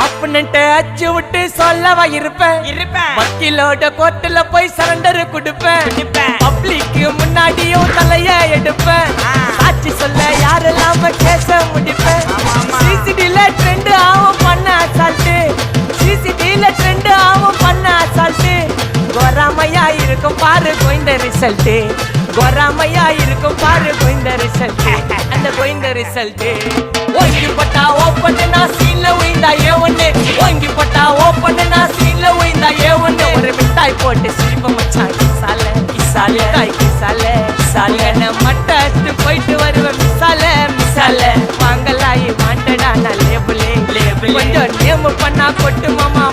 அப்படின்ட்டு அச்சு விட்டு சொல்லவா இருப்பேன் வக்கீலோட கோர்ட்டுல போய் சரண்டர் கொடுப்பேன் பப்ளிக்கு முன்னாடியும் தலைய எடுப்பேன் சாட்சி சொல்ல யாரெல்லாம கேச முடிப்பேன் சிசிடில ட்ரெண்ட் ஆகும் பண்ண அசால்ட்டு சிசிடில ட்ரெண்ட் ஆகும் பண்ண அசால்ட்டு கோராமையா இருக்கும் பாரு கோயந்த ரிசல்ட் கோராமையா இருக்கும் பாரு கோயந்த ரிசல்ட் அந்த கோயந்த ரிசல்ட் ஓங்கி பட்டா ஓப்பன் நான் சீன்ல உயிந்தா ஏவன்னு ஓங்கி பட்டா ஓப்பன் நான் சீன்ல உயிந்தா ஏவன்னு ஒரு மிட்டாய் போட்டு சிரிப்ப மச்சான் கிசால கிசால காய் கிசால கிசால மட்டத்து போயிட்டு வருவேன் மிசால மிசால வாங்கலாயி வாண்டடா நான் லேபிளே லேபிள் கொஞ்சம் நேம் பண்ணா கொட்டு மாமா